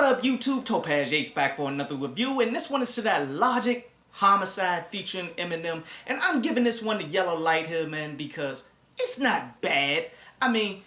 up, YouTube? Topaz Yates back for another review, and this one is to that Logic Homicide featuring Eminem, and I'm giving this one the yellow light here, man, because it's not bad. I mean,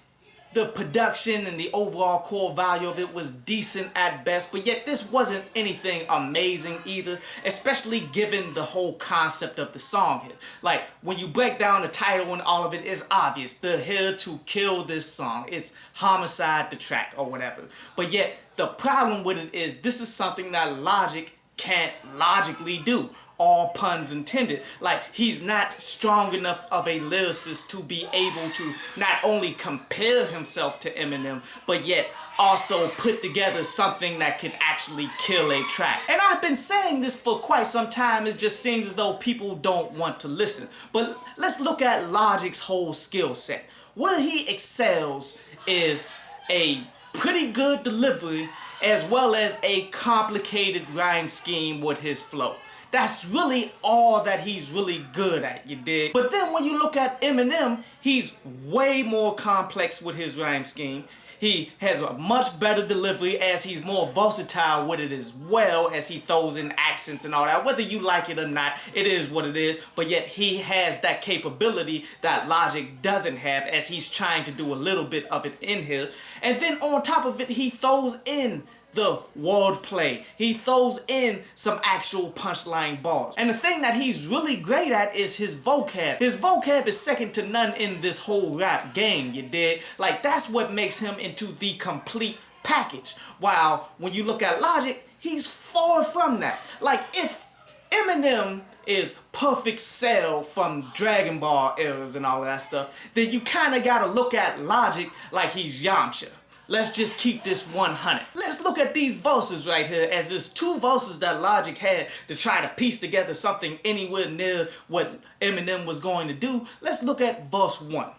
the production and the overall core value of it was decent at best, but yet this wasn't anything amazing either, especially given the whole concept of the song here. Like, when you break down the title and all of it, it's obvious. They're here to kill this song. It's Homicide the track or whatever. But yet, the problem with it is this is something that Logic can't logically do. All puns intended. Like, he's not strong enough of a lyricist to be able to not only compare himself to Eminem, but yet also put together something that could actually kill a track. And I've been saying this for quite some time. It just seems as though people don't want to listen. But let's look at Logic's whole skill set. Where he excels is a pretty good delivery as well as a complicated rhyme scheme with his flow. That's really all that he's really good at, you dig? But then when you look at Eminem, he's way more complex with his rhyme scheme. He has a much better delivery as he's more versatile with it as well, as he throws in accents and all that. Whether you like it or not, it is what it is. But yet he has that capability that Logic doesn't have, as he's trying to do a little bit of it in here. And then on top of it, he throws in the wordplay. He throws in some actual punchline bars. And the thing that he's really great at is his vocab. His vocab is second to none in this whole rap game, you dig? Like, that's what makes him into the complete package. While when you look at Logic, he's far from that. Like, if Eminem is Perfect Cell from Dragon Ball eras and all that stuff, then you kind of gotta look at Logic like he's Yamcha. Let's just keep this 100. Let's look at these verses right here, as there's two verses that Logic had to try to piece together something anywhere near what Eminem was going to do. Let's look at verse 1.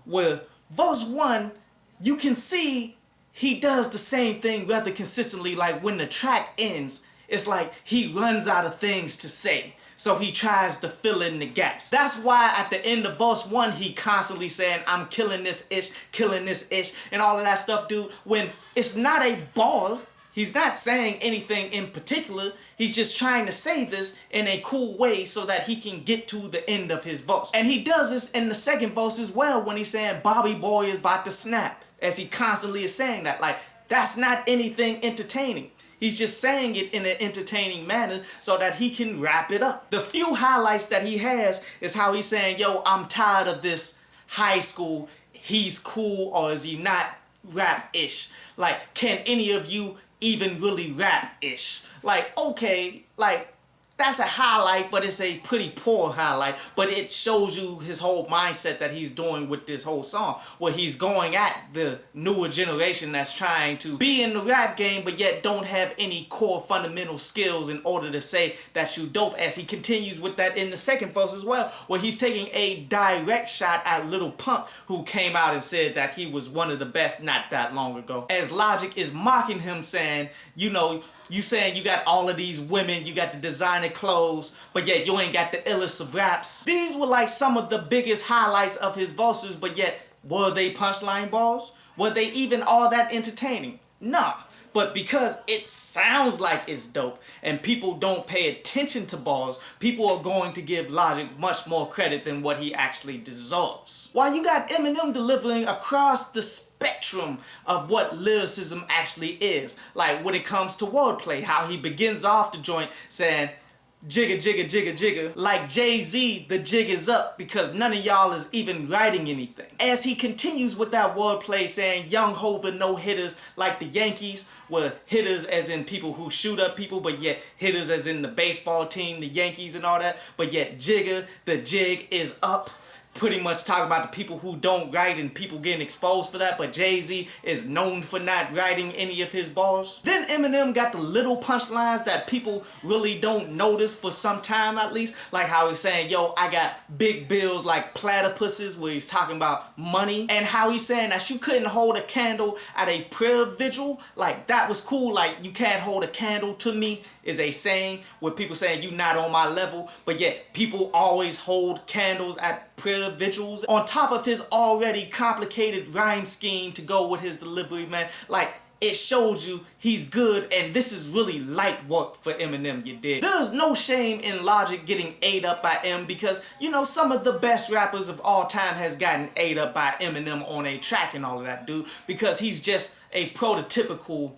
Where verse 1, you can see he does the same thing rather consistently. Like, when the track ends, it's like he runs out of things to say, so he tries to fill in the gaps. That's why at the end of verse 1, he constantly saying, I'm killing this ish, and all of that stuff, dude. When it's not a bar, he's not saying anything in particular. He's just trying to say this in a cool way so that he can get to the end of his verse. And he does this in the second verse as well, when he's saying, Bobby Boy is about to snap, as he constantly is saying that. Like, that's not anything entertaining. He's just saying it in an entertaining manner so that he can wrap it up. The few highlights that he has is how he's saying, yo, I'm tired of this high school, he's cool or is he not rap-ish. Like, can any of you even really rap-ish? Like, okay, like, that's a highlight, but it's a pretty poor highlight. But it shows you his whole mindset that he's doing with this whole song, where he's going at the newer generation that's trying to be in the rap game, but yet don't have any core fundamental skills in order to say that you dope, as he continues with that in the second verse as well, where he's taking a direct shot at Lil Pump, who came out and said that he was one of the best not that long ago. As Logic is mocking him, saying, you know, you saying you got all of these women, you got the designer clothes, but yet you ain't got the illest of raps. These were like some of the biggest highlights of his verses, but yet, were they punchline bars? Were they even all that entertaining? Nah. But because it sounds like it's dope and people don't pay attention to bars, people are going to give Logic much more credit than what he actually deserves. While you got Eminem delivering across the spectrum of what lyricism actually is, like when it comes to wordplay, how he begins off the joint saying, jigga, jigga, jigga, jigga. Like Jay-Z, the jig is up because none of y'all is even writing anything. As he continues with that wordplay saying, young Hova, no hitters like the Yankees, were hitters as in people who shoot up people, but yet hitters as in the baseball team, the Yankees and all that, but yet jigga, the jig is up. Pretty much talking about the people who don't write and people getting exposed for that, but Jay-Z is known for not writing any of his bars. Then Eminem got the little punchlines that people really don't notice for some time at least, like how he's saying, yo, I got big bills like platypuses, where he's talking about money, and how he's saying that you couldn't hold a candle at a prayer vigil. Like, that was cool. Like, you can't hold a candle to me is a saying where people saying you not on my level, but yet people always hold candles at prayer vigils. On top of his already complicated rhyme scheme to go with his delivery, man, like, it shows you he's good, and this is really light work for Eminem, you dig? There's no shame in Logic getting ate up by M, because, you know, some of the best rappers of all time has gotten ate up by Eminem on a track and all of that, dude, because he's just a prototypical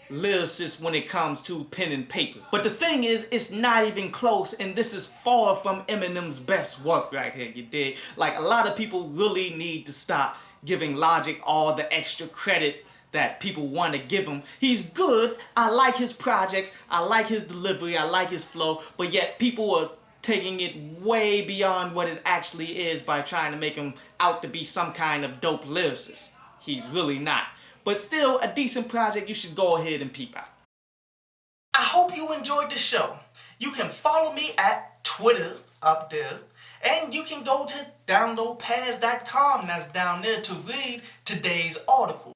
lyricist when it comes to pen and paper. But the thing is, it's not even close, and this is far from Eminem's best work right here, you dig? Like, a lot of people really need to stop giving Logic all the extra credit that people want to give him. He's good, I like his projects, I like his delivery, I like his flow, but yet people are taking it way beyond what it actually is by trying to make him out to be some kind of dope lyricist. He's really not. But still, a decent project you should go ahead and peep out. I hope you enjoyed the show. You can follow me at Twitter up there, and you can go to downloadpads.com, that's down there, to read today's article.